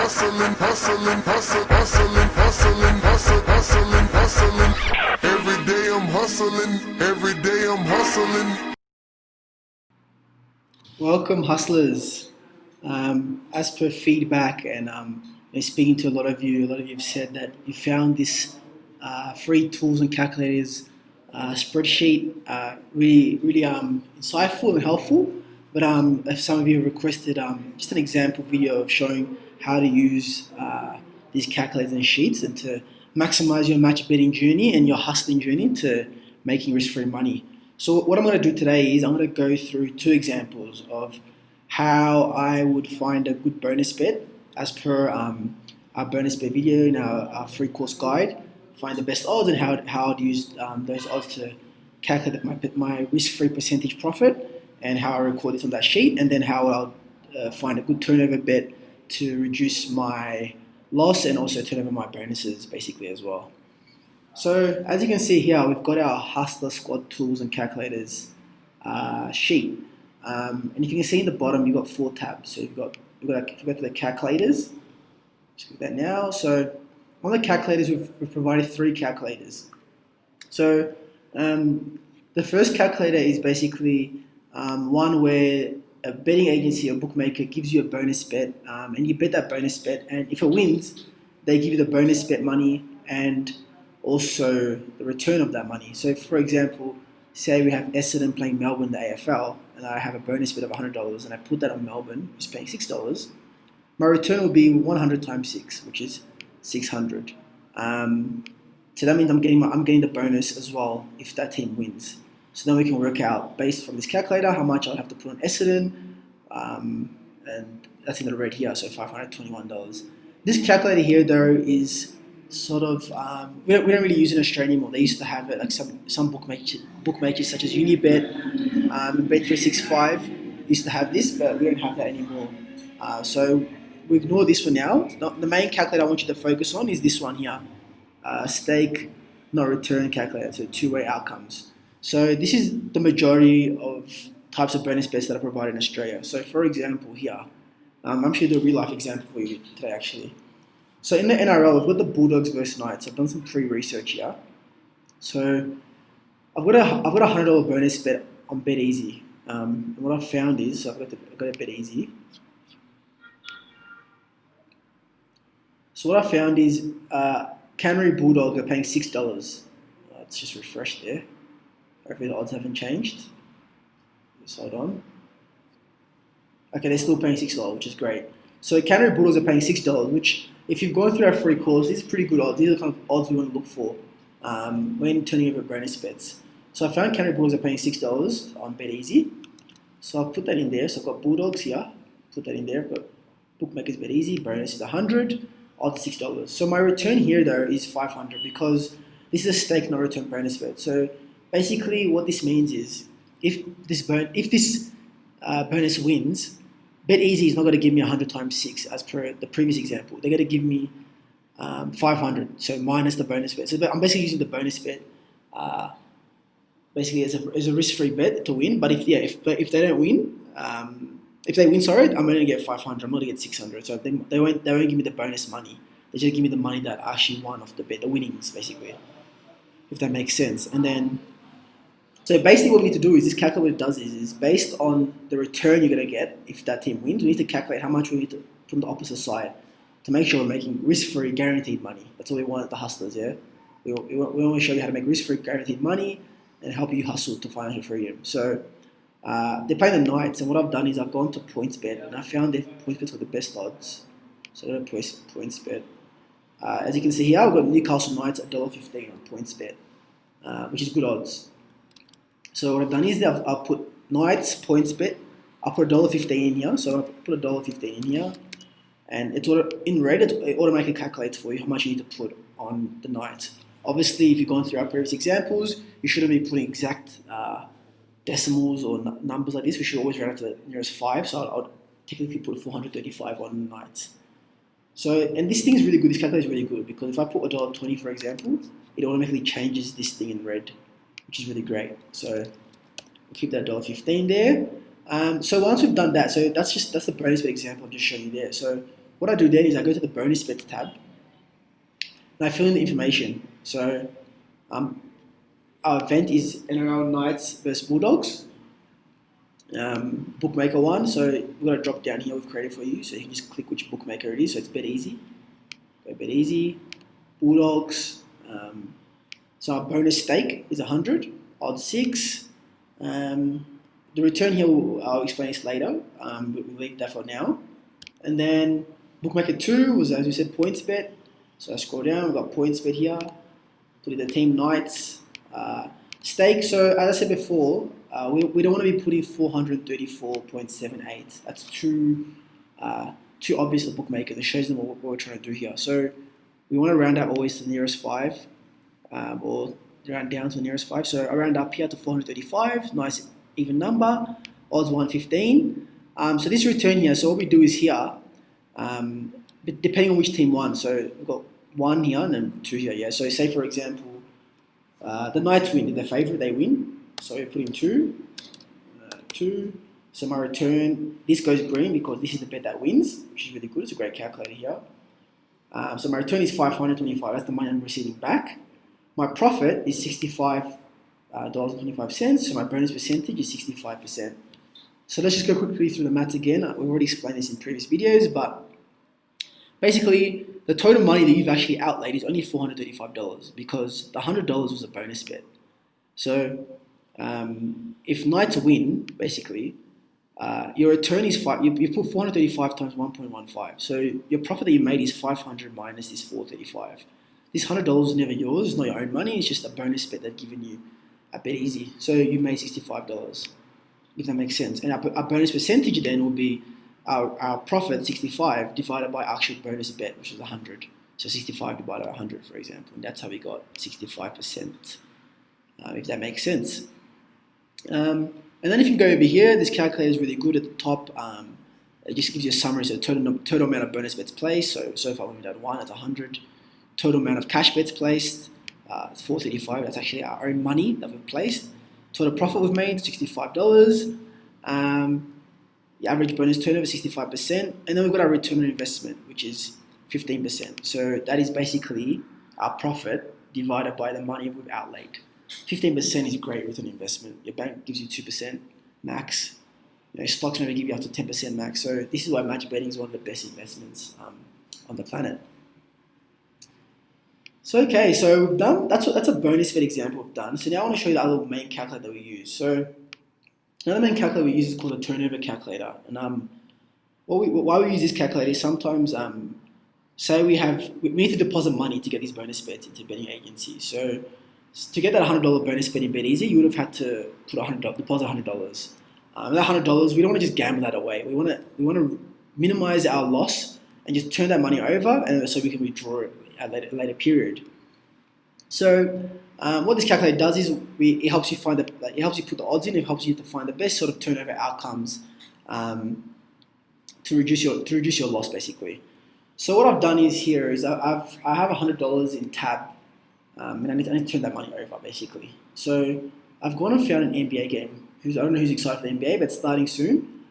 hustling, hustling, hustling, hustling, hustling, hustling, hustling, hustling. Every day I'm hustling, every day I'm hustling. Welcome, hustlers. As per feedback and speaking to a lot of you have said that you found this free tools and calculators spreadsheet really insightful and helpful. But some of you requested just an example video of showing how to use these calculators and sheets and to maximize your match betting journey and your hustling journey to making risk-free money. So what I'm going to do today is I'm going to go through two examples of how I would find a good bonus bet as per our bonus bet video in our free course guide. Find the best odds and how I'd use those odds to calculate my risk-free percentage profit and how I record this on that sheet, and then how I'll find a good turnover bet to reduce my loss and also turn over my bonuses basically as well. So as you can see here, we've got our Hussla Squad tools and calculators sheet. And if you can see in the bottom, you've got 4 tabs. So if you go to the calculators, just click that now. So on the calculators, we've provided 3 calculators. So the first calculator is basically one where a betting agency or bookmaker gives you a bonus bet, and you bet that bonus bet, and if it wins, they give you the bonus bet money and also the return of that money. So for example, say we have Essendon playing Melbourne in the AFL, and I have a bonus bet of $100, and I put that on Melbourne, who's paying $6. My return will be 100 times 6, which is 600. So that means I'm getting the bonus as well if that team wins. So then we can work out based from this calculator how much I'll have to put on Essendon, and that's in the red here, so $521. This calculator here though is sort of we don't really use it in Australia anymore. They used to have it like some bookmakers such as Unibet and Bet365 used to have this, but we don't have that anymore. So we ignore this for now. The main calculator I want you to focus on is this one here, stake not return calculator, so two-way outcomes. So this is the majority of types of bonus bets that are provided in Australia. So for example here, I'm going to do a real life example for you today actually. So in the NRL, we've got the Bulldogs versus Knights. I've done some pre-research here. So I've got a $100 bonus bet on BetEasy. And what I've found is, so I've got a BetEasy. So what I found is Canterbury Bulldogs are paying $6. Let's just refresh there. Hopefully the odds haven't changed. Just hold on. Okay, they're still paying $6, which is great. So Canterbury Bulldogs are paying $6, which if you've gone through our free course, these are pretty good odds. These are the kind of odds we want to look for when turning over bonus bets. So I found Canterbury Bulldogs are paying $6 on BetEasy. So I've put that in there. So I've got Bulldogs here. Put that in there. I've got Bookmakers BetEasy. Bonus is 100. Odds $6. So my return here though is 500 because this is a stake not return bonus bet. So basically what this means is if this bonus wins, BetEasy is not going to give me 100 times 6 as per the previous example. They're going to give me 500, so minus the bonus bet. So I'm basically using the bonus bet basically as a risk-free bet to win. But if they don't win, if they win, sorry, I'm only going to get 500. I'm not going to get 600. So they won't give me the bonus money. They just give me the money that I actually won off the bet, the winnings basically, if that makes sense. And then so basically what we need to do is this calculator does is based on the return you're going to get if that team wins, we need to calculate how much we need to put on the opposite side to make sure we're making risk-free guaranteed money. That's all we want at the hustlers, yeah? We want to show you how to make risk-free guaranteed money and help you hustle to financial freedom. So they're playing the Knights, and what I've done is I've gone to PointsBet and I found their PointsBet's got the best odds. So I'm going to PointsBet. As you can see here, I've got Newcastle Knights at $1.15 on PointsBet, which is good odds. So what I've done is I've put Knights, PointsBet, I'll put $1.15 in here. So I'll put $1.15 in here. And it's in red, it automatically calculates for you how much you need to put on the Knights. Obviously, if you've gone through our previous examples, you shouldn't be putting exact decimals or numbers like this. We should always round up to the nearest 5. So I'll technically put 435 on the Knights. So, and this thing is really good, this calculator is really good because if I put $1.20 for example, it automatically changes this thing in red, which is really great. So we'll keep that $1.15 there. So once we've done that, so that's the bonus bet example I've just shown you there. So what I do then is I go to the bonus bets tab and I fill in the information. So our event is NRL Knights versus Bulldogs, bookmaker one. So we've got a drop down here we've created for you, so you can just click which bookmaker it is. So it's Bet Easy. Go Bet Easy, Bulldogs. So our bonus stake is 100, odds 6. The return here, I'll explain this later. We'll leave that for now. And then bookmaker 2 was, as we said, points bet. So I scroll down, we've got points bet here. Put in the team Knights. Stake, so as I said before, we don't want to be putting 434.78. That's too obvious to bookmakers. It shows them what we're trying to do here. So we want to round up always to the nearest 5, or round down to the nearest 5. So I round up here to 435, nice even number, odds 115. So this return here, so what we do is here, depending on which team won. So we've got 1 here and then 2 here, yeah. So say for example, the Knights win, they're favourite, they win. So we put in 2. So my return, this goes green because this is the bet that wins, which is really good. It's a great calculator here. So my return is 525. That's the money I'm receiving back. My profit is $65.25. So my bonus percentage is 65%. So let's just go quickly through the maths again. We've already explained this in previous videos, but basically the total money that you've actually outlaid is only $435 because the $100 was a bonus bet. So if Knights win, basically, your return is you put 435 times 1.15. So your profit that you made is 500 minus this 435. This $100 is never yours. It's not your own money. It's just a bonus bet they've given you at Bet Easy. So you made $65, if that makes sense. And our bonus percentage then will be our profit 65 divided by actual bonus bet, which is 100. So 65 divided by 100, for example. And that's how we got 65%, if that makes sense. And then if you go over here, this calculator is really good at the top. It just gives you a summary, so total amount of bonus bets placed. So far we've done 1, that's 100. Total amount of cash bets placed, it's 435. That's actually our own money that we've placed. Total profit we've made, $65. The average bonus turnover, 65%. And then we've got our return on investment, which is 15%. So that is basically our profit divided by the money we've outlaid. 15% is a great return on investment. Your bank gives you 2% max. Stocks maybe give you up to 10% max. So this is why match betting is one of the best investments on the planet. So okay, so we've done that's a bonus bet example we've done. So now I want to show you the other main calculator that we use. So another main calculator we use is called a turnover calculator. And why we use this calculator is sometimes say we need to deposit money to get these bonus bets into betting agencies. So to get that $100 bonus bet in Bet Easy, you would have had to put deposit $100. That $100, we don't want to just gamble that away. We want to minimize our loss and just turn that money over, and so we can withdraw it at a later period. So what this calculator does is it helps you put the odds in. It helps you to find the best sort of turnover outcomes to reduce your loss, basically. So what I've done is here is I have $100 in tab. And I need to turn that money over, basically. So I've gone and found an NBA game. I don't know who's excited for the NBA, but it's starting soon.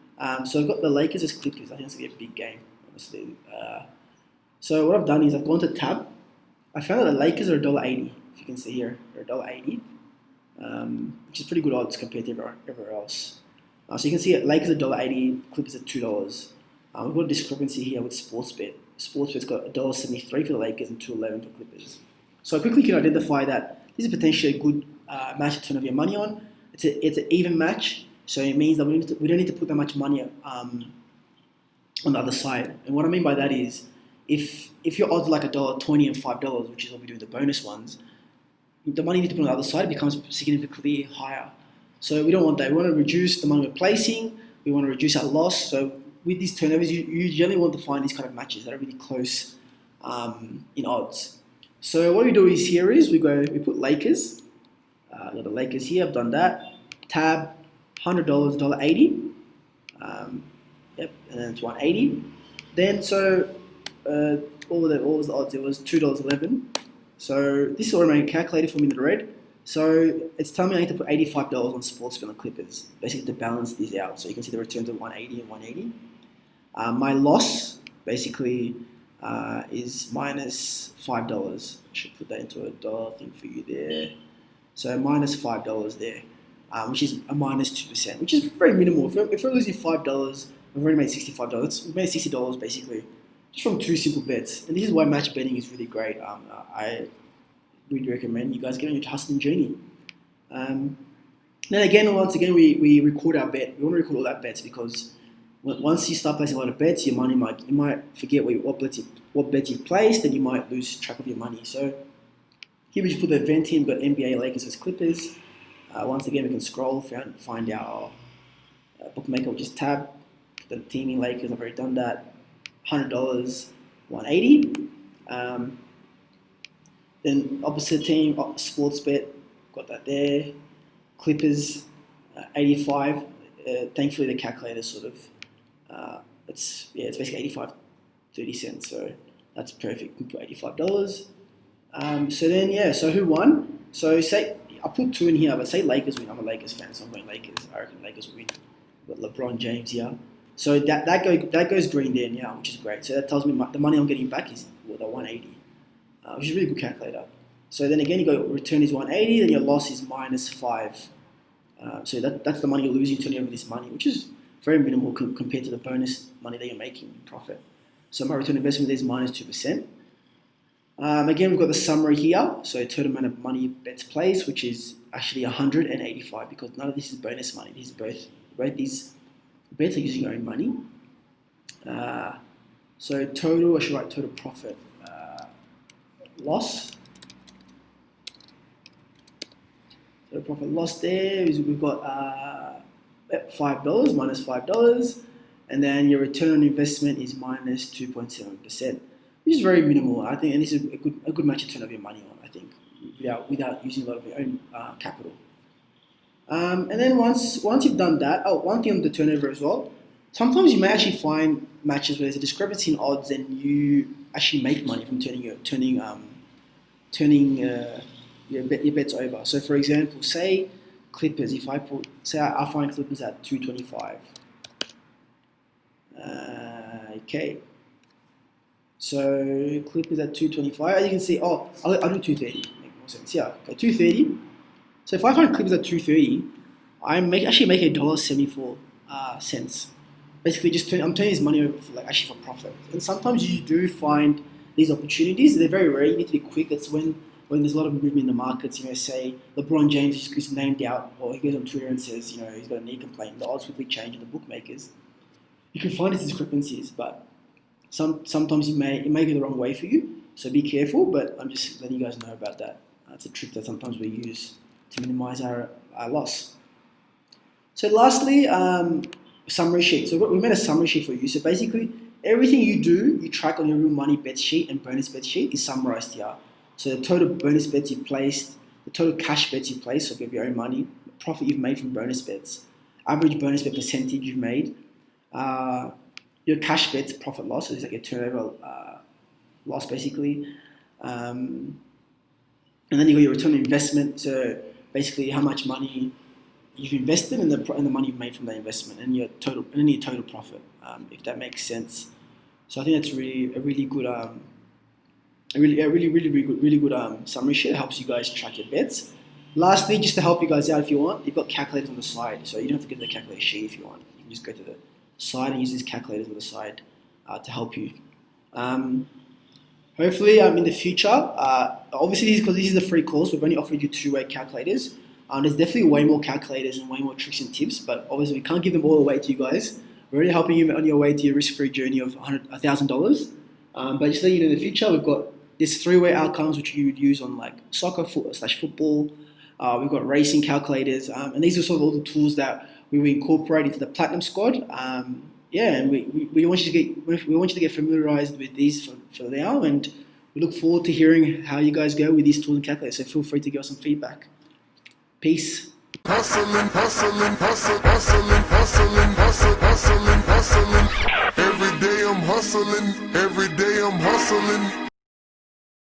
So I've got the Lakers as Clippers. I think it's going to be a big game, obviously. So what I've done is I've gone to tab. I found that the Lakers are $1.80, if you can see here. They're $1.80, which is pretty good odds compared to everywhere else. So you can see it, Lakers are $1.80, Clippers are $2. We've got a discrepancy here with Sportsbet. Sportsbet's got $1.73 for the Lakers and $2.11 for Clippers. So I quickly can identify that this is potentially a good match to turn over your money on. It's an even match, so it means that we don't need to put that much money on the other side. And what I mean by that is, if your odds are like $1.20 and $5, which is what we do in the bonus ones, the money you need to put on the other side becomes significantly higher. So we don't want that. We want to reduce the money we're placing. We want to reduce our loss. So with these turnovers, you generally want to find these kind of matches that are really close in odds. So what we do is we put Lakers. Got the Lakers here. I've done that. Tab, $100, $1.80. Yep, and then it's 180. Then what was the odds? It was $2.11. So this is already calculated for me in the red. So it's telling me I need to put $85 on Sportsbet and Clippers, basically to balance these out. So you can see the returns of 180 and 180. My loss basically is minus $5. I should put that into a dollar thing for you there. So minus $5 there, which is a minus 2%, which is very minimal. If we're losing $5, we've already made $65. We've made $60 basically, just from 2 simple bets. And this is why match betting is really great. I really recommend you guys get on your hustling journey. Then again, once again, we record our bet. We want to record all our bets because once you start placing a lot of bets, you might forget what bets you've placed, and you might lose track of your money. So here we just put the event team. We've got NBA, Lakers as Clippers. Once again, we can scroll, find our bookmaker, which is tab. The team in Lakers, I've already done that. $100, $180. Then opposite team, sports bet, got that there. Clippers, 85. Thankfully, the calculator sort of it's basically 85.30 cents. So that's perfect. We put $85. So who won? So say I put 2 in here, but say Lakers win. I'm a Lakers fan, so I'm going Lakers. I reckon Lakers win. We've got LeBron James here. So that goes green there now, which is great. So that tells me the money I'm getting back is the 180, which is a really good calculator. So then again, you go return is 180, then your loss is minus 5. So that's the money you're losing turning over this money, which is very minimal compared to the bonus money that you're making in profit. So my return investment is minus 2%. Again, we've got the summary here. So total amount of money bets placed, which is actually 185 because none of this is bonus money. These both these bets are using your own money. So total, I should write total profit loss. So profit loss there is we've got $5 minus $5, and then your return on investment is minus 2.7%, which is very minimal. I think, and this is a good match to turn over your money on. I think without using a lot of your own capital. And then once you've done that, one thing on the turnover as well. Sometimes you may actually find matches where there's a discrepancy in odds, and you actually make money from turning your bets over. So for example, say Clippers. If I find Clippers at 225. Okay. So Clippers at 225. As you can see, I'll do 230. Make more sense. Yeah. Okay, 230. So if I find Clippers at 230, I actually make $1.74 cents. Basically, I'm turning this money over for for profit. And sometimes you do find these opportunities. They're very rare. You need to be quick. That's when there's a lot of movement in the markets. Say LeBron James is named out, or he goes on Twitter and says, he's got a knee complaint. The odds quickly change in the bookmakers. You can find these discrepancies, but sometimes it may go the wrong way for you. So be careful. But I'm just letting you guys know about that. It's a trick that sometimes we use to minimize our loss. So lastly, summary sheet. So we made a summary sheet for you. So basically, everything you track on your real money bet sheet and bonus bet sheet is summarized here. So the total bonus bets you've placed, the total cash bets you've placed, so give your own money, the profit you've made from bonus bets, average bonus bet percentage you've made, your cash bets profit loss, so it's like a turnover loss basically, and then you got your return on investment, so basically how much money you've invested and the money you've made from that investment, and your total profit, if that makes sense. So I think that's really good. Really good summary sheet. It helps you guys track your bets. Lastly, just to help you guys out, if you want, you've got calculators on the side, so you don't have to get the calculator sheet if you want. You can just go to the side and use these calculators on the side to help you. Hopefully, in the future, obviously because this is a free course, we've only offered you 2-way calculators. There's definitely way more calculators and way more tricks and tips, but obviously we can't give them all away to you guys. We're already helping you on your way to your risk-free journey of $1,000. But just so you know, in the future, we've got this 3-way outcomes which you would use on soccer / football. We've got racing calculators, and these are sort of all the tools that we will incorporate into the Platinum Squad. And we want you to get familiarized with these for now, and we look forward to hearing how you guys go with these tools and calculators. So feel free to give us some feedback. Peace. Hustling. Every day I'm hustling.